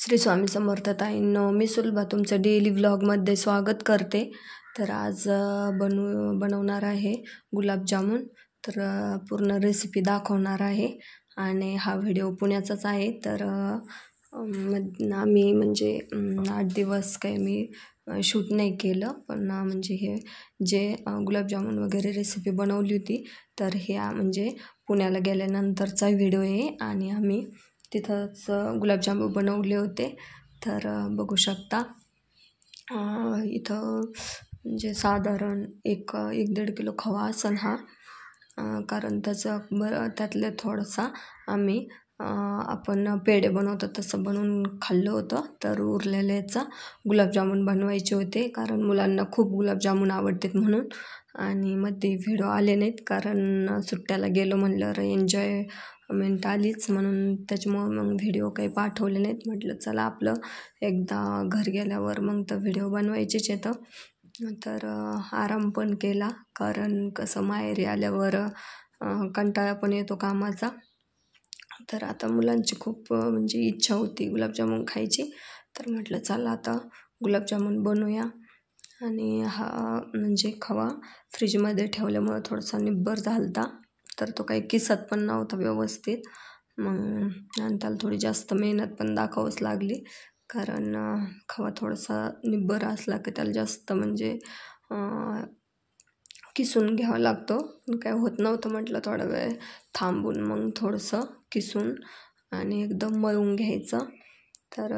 श्री स्वामी समर्थ ताईंनो, मी सुलभा तुमचं डेली व्लॉगमध्ये स्वागत करते. तर आज बनवणार आहे गुलाबजामुन. तर पूर्ण रेसिपी दाखवणार आहे आणि हा व्हिडिओ पुण्याचाच आहे. तर आम्ही म्हणजे 8 दिवस काही मी शूट नाही केलं, पण म्हणजे हे जे गुलाबजामुन वगैरे रेसिपी बनवली होती तर ह्या म्हणजे पुण्याला गेल्यानंतरचा व्हिडिओ आहे आणि आम्ही तिथंच गुलाबजामुन बनवले होते. तर बघू शकता इथं म्हणजे साधारण एक 1-1.5 किलो खवा असेल हा, कारण त्यातले थोडासा आम्ही आपण पेढे बनवतो तसं बनवून खाल्लं होतं. तर उरलेल्याचा गुलाबजामुन बनवायचे होते, कारण मुलांना खूप गुलाबजामुन आवडतात म्हणून. आणि मध्ये व्हिडिओ आले नाहीत कारण सुट्ट्याला गेलो म्हणल्यावर एन्जॉयमेंट आलीच, म्हणून त्याच्यामुळं मग व्हिडिओ काही पाठवले नाहीत. म्हटलं चला आपलं एकदा घर गेल्यावर मग तर व्हिडिओ बनवायचेच येतं. तर आराम पण केला, कारण कसं माहेरी आल्यावर कंटाळा पण येतो कामाचा. तर आता मुलांची खूप म्हणजे इच्छा होती गुलाबजामुन खायची. तर म्हटलं चला आता गुलाबजामुन बनवूया. आणि हा म्हणजे खवा फ्रीजमध्ये ठेवल्यामुळं थोडासा निब्बर झालता, तर तो काही किसत पण नव्हता व्यवस्थित. मग आणि त्याला थोडी जास्त मेहनत पण दाखवावीच लागली, कारण खवा थोडासा निब्बर असला की त्याला जास्त म्हणजे किसून घ्यावा लागतो. पण काय होत नव्हतं, म्हटलं थोडा वेळ थांबून मग थोडंसं किसून आणि एकदम मळून घ्यायचं. तर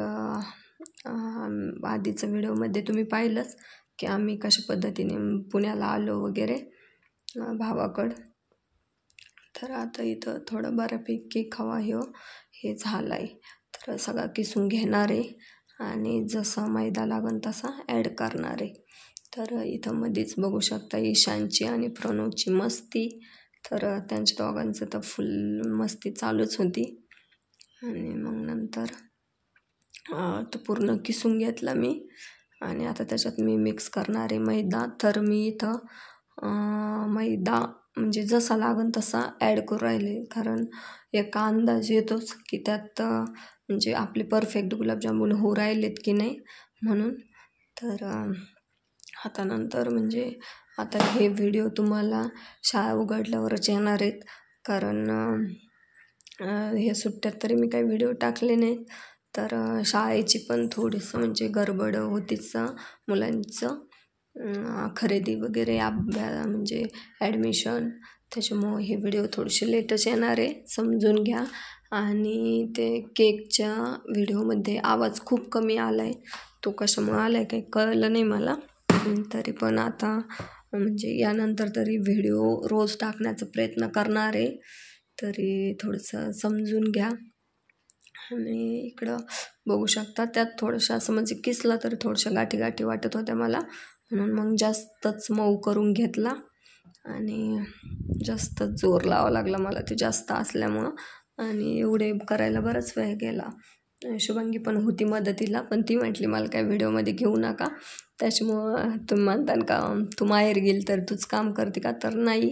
आधीचं व्हिडिओमध्ये तुम्ही पाहिलंच की आम्ही कशा पद्धतीने पुण्याला आलो वगैरे भावाकडं. तर आता इथं थोडं बऱ्यापैकी खवा हे झाला आहे. तर सगळा किसून घेणार आहे आणि जसा मैदा लागन तसा ॲड करणार आहे. तर इथं मध्येच बघू शकता ईशानची आणि प्रणवची मस्ती. तर त्यांच्या दोघांचं तर फुल मस्ती चालूच होती. आणि मग नंतर तो पूर्ण किसून घेतला मी आणि आता त्याच्यात मी मिक्स करणार आहे मैदा. तर मी इथं मैदा म्हणजे जसा लागन तसा ॲड करू राहिले, कारण एक अंदाज येतोच की त्यात म्हणजे आपले परफेक्ट गुलाबजामुन होऊ राहिलेत की नाही म्हणून. तर आता नंतर म्हणजे आता हे व्हिडिओ तुम्हाला शाळा उघडल्यावरच येणार आहेत, कारण हे सुट्ट्यात तरी मी काही व्हिडिओ टाकले नाहीत. तर शाळेची पण थोडीसं म्हणजे गडबड होतीच, मुलांचं खरेदी वगैरे म्हणजे ॲडमिशन, त्याच्यामुळं हे व्हिडिओ थोडेसे लेटच येणार आहे, समजून घ्या. आणि ते केकच्या व्हिडिओमध्ये आवाज खूप कमी आला आहे, तो कशामुळं आला आहे काही कळलं नाही मला. तरी पण आता म्हणजे यानंतर तरी व्हिडिओ रोज टाकण्याचा प्रयत्न करणार आहे, तरी थोडंसं समजून घ्या. आणि इकडं बघू शकता त्यात थोडंसं असं म्हणजे किसला तरी थोड्याशा गाठी वाटत होत्या मला, म्हणून मग जास्तच मऊ करून घेतला आणि जास्त जोर लावावा लागला मला ते जास्त असल्यामुळं. आणि एवढे करायला बराच वेळ गेला. शुभांगी पण होती मदतीला, पण ती म्हटली मला काय व्हिडिओमध्ये घेऊ नका. त्याच्यामुळं तुम्ही म्हणता का तू माहेर गेली तर तूच काम करते का, तर नाही,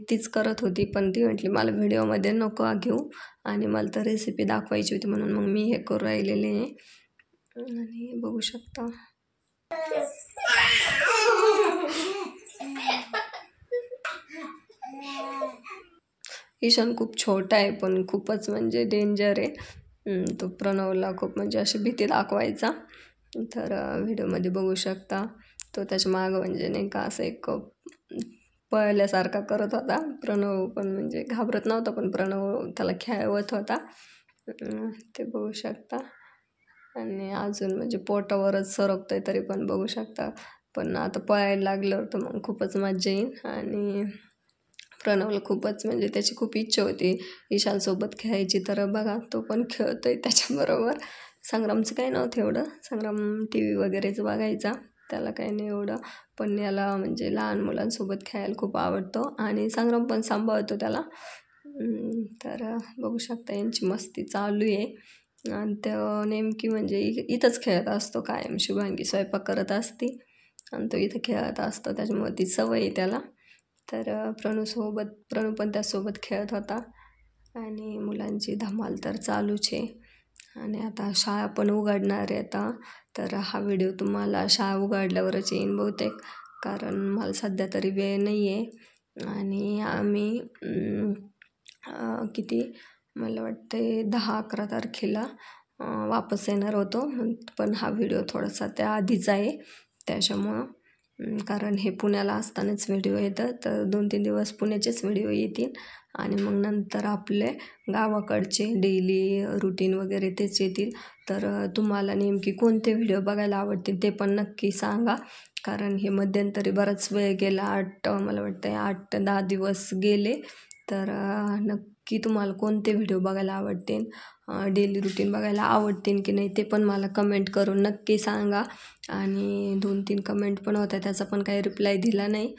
तीच करत होती. पण ती म्हटली मला व्हिडिओमध्ये नको घेऊ आणि मला तर रेसिपी दाखवायची होती, म्हणून मग मी हे करू राहिलेले आहे. आणि बघू शकता ईशान खूप छोटा आहे पण खूपच म्हणजे डेंजर आहे. तो प्रणवला खूप म्हणजे अशी भीती दाखवायचा. तर व्हिडिओमध्ये बघू शकता तो त्याच्या मागं म्हणजे नाही का असं एक पळल्यासारखा करत होता. प्रणव पण म्हणजे घाबरत नव्हता, पण प्रणव त्याला खेळवत होता, ते बघू शकता. आणि अजून म्हणजे पोटावरच सरकतोय तरी पण बघू शकता. पण आता पळायला लागलं तर मग खूपच मजा येईल. आणि प्रणवला खूपच म्हणजे त्याची खूप इच्छा होती ईशानसोबत खेळायची, तर बघा तो पण खेळतोय त्याच्याबरोबर. संग्रामचं काही नव्हतं एवढं, संग्राम TV वगैरेच बघायचा, त्याला काही नाही एवढं. पण याला म्हणजे लहान मुलांसोबत खेळायला खूप आवडतो आणि संग्राम पण सांभाळतो त्याला. तर बघू शकता यांची मस्ती चालू आहे. आणि तो नेमकी म्हणजे इथंच खेळत असतो कायम. शुभांगी स्वयंपाक करत असते आणि तो इथं खेळत असतो, त्याच्यामुळे ती सवय आहे त्याला. तर प्रणव पण त्यासोबत खेळत होता आणि मुलांची धमाल तर चालूच आहे. आणि आता शाळा पण उघडणार आहे आता, तर हा व्हिडिओ तुम्हाला शाळा उघडल्यावरच येईन बहुतेक, कारण मला सध्या तरी वेळ नाही आहे. आणि आम्ही किती मला वाटते 10-11 तारखेला वापस येणार होतो, पण हा व्हिडिओ थोडासा त्याआधीच आहे त्याच्यामुळं, कारण हे पुण्याला असतानाच व्हिडिओ येतं, तर 2-3 दिवस पुण्याचेच व्हिडिओ येतील आणि मग नंतर आपले गावाकडचे डेली रुटीन वगैरे तेच येतील. तर तुम्हाला नेमकी कोणते व्हिडिओ बघायला आवडतील ते पण नक्की सांगा, कारण हे मध्यंतरी बराच वेळ गेला, मला वाटतं 8-10 दिवस गेले. तर नक्की तुम्हाला कोणते व्हिडिओ बघायला आवडतील, डेली रुटीन बघायला आवडतील की नाही ते पण मला कमेंट करून नक्की सांगा. आणि 2-3 कमेंट पण होत्या, त्याचा पण काही रिप्लाय दिला नाही.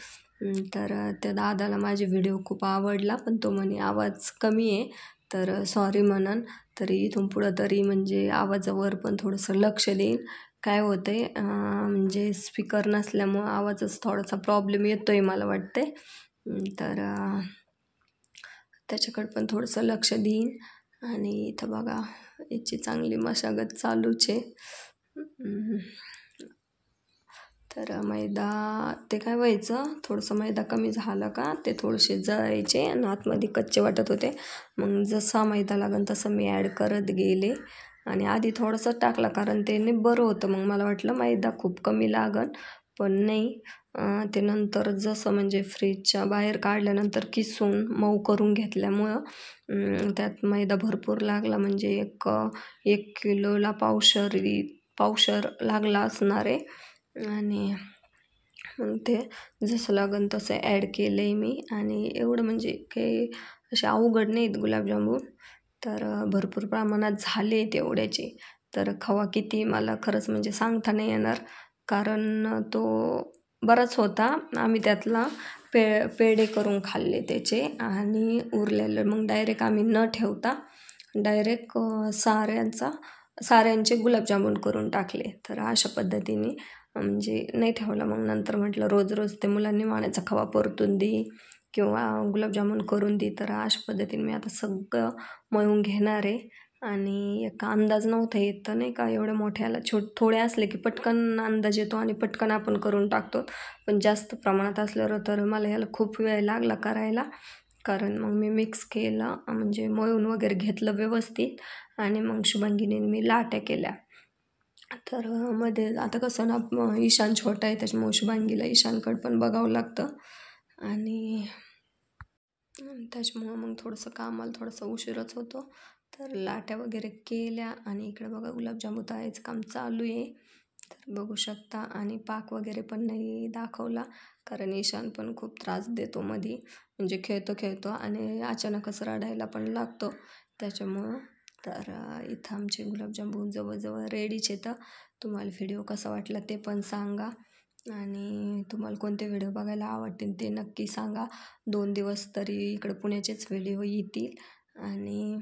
तर त्या दादाला माझे व्हिडिओ खूप आवडला, पण तो म्हणे आवाज कमी आहे, तर सॉरी म्हणन. तरी इथून पुढं तरी म्हणजे आवाजावर पण थोडंसं लक्ष देईन. काय होतं आहे म्हणजे स्पीकर नसल्यामुळं आवाजच थोडासा प्रॉब्लेम येतो आहे मला वाटते, तर त्याच्याकडे पण थोडंसं लक्ष देईन. आणि इथं बघा याची चांगली मशागत चालूच आहे. तर मैदा ते काय व्हायचं, थोडंसं मैदा कमी झालं का ते थोडेसे जळायचे आणि आतमध्ये कच्चे वाटत होते. मग जसा मैदा लागन तसं मी ॲड करत गेले आणि आधी थोडंसं टाकला, कारण त्याने बरं होतं. मग मला वाटलं मैदा खूप कमी लागन, पण नाही. ते नंतर जसं म्हणजे फ्रीजच्या बाहेर काढल्यानंतर किसून मऊ करून घेतल्यामुळं त्यात मैदा भरपूर लागला, म्हणजे 1 किलोला पावशर लागला असणार आहे. आणि मग ते जसं लागन तसं ॲड केलं आहे मी. आणि एवढं म्हणजे काही असे अवघड नाहीत गुलाबजामुन, तर भरपूर प्रमाणात झाले तेवढ्याचे. तर खवा किती मला खरंच म्हणजे सांगता नाही येणार, कारण तो बराच होता. आम्ही त्यातला पेढे करून खाल्ले त्याचे, आणि उरलेलं मग डायरेक्ट आम्ही न ठेवता डायरेक्ट साऱ्यांचे गुलाबजामुन करून टाकले. तर अशा पद्धतीने म्हणजे नाही ठेवलं. मग नंतर म्हटलं रोज रोज ते मुलांनी माण्याचा खवा परतून दे किंवा गुलाबजामुन करून दे, तर अशा पद्धतीने मी आता सगळं मळून घेणार आहे. आणि एक अंदाज नव्हता येत, तर नाही का, एवढ्या मोठ्याला थोडे असले की पटकन अंदाज येतो आणि पटकन आपण करून टाकतो, पण जास्त प्रमाणात असल्यावर तर मला याला खूप वेळ लागला करायला. कारण मग मी मिक्स केलं, म्हणजे मळून वगैरे घेतलं व्यवस्थित, आणि मग शुभांगीने मी लाट्या केल्या. तर मध्ये आता कसं ना, ईशान छोटा आहे त्याच्यामुळे शुभांगीला ईशानकडं पण बघावं लागतं, आणि त्याच्यामुळं मग थोडंसं कामाला थोडासा उशीरच होतो. तर लाट्या वगैरे केल्या, आणि इकडे बघा गुलाबजामुन तळायचं काम चालू आहे, तर बघू शकता. आणि पाक वगैरे पण नाही दाखवला, कारण ईशान पण खूप त्रास देतो मध्ये, म्हणजे खेळतो आणि अचानकच रडायला पण लागतो त्याच्यामुळं. तर इथं आमचे गुलाबजामुन जवळजवळ रेडीच येतं. तुम्हाला व्हिडिओ कसा वाटला ते पण सांगा, आणि तुम्हाला कोणते व्हिडिओ बघायला आवडतील ते नक्की सांगा. 2 दिवस तरी इकडं पुण्याचेच व्हिडिओ येतील, आणि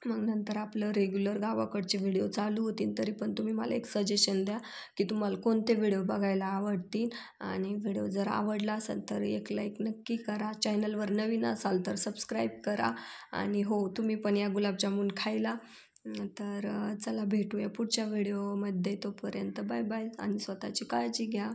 मग नंतर आपलं रेग्युलर गावाकडचे व्हिडिओ चालू होतील. तरी पण तुम्ही मला एक सजेशन द्या की तुम्हाला कोणते व्हिडिओ बघायला आवडतील. आणि व्हिडिओ जर आवडला असेल तर एक लाईक नक्की करा. चॅनलवर नवीन असाल तर सबस्क्राईब करा. आणि हो, तुम्ही पण या गुलाबजामुन खायला. तर चला भेटूया पुढच्या व्हिडिओमध्ये. तोपर्यंत बाय बाय, आणि स्वतःची काळजी घ्या.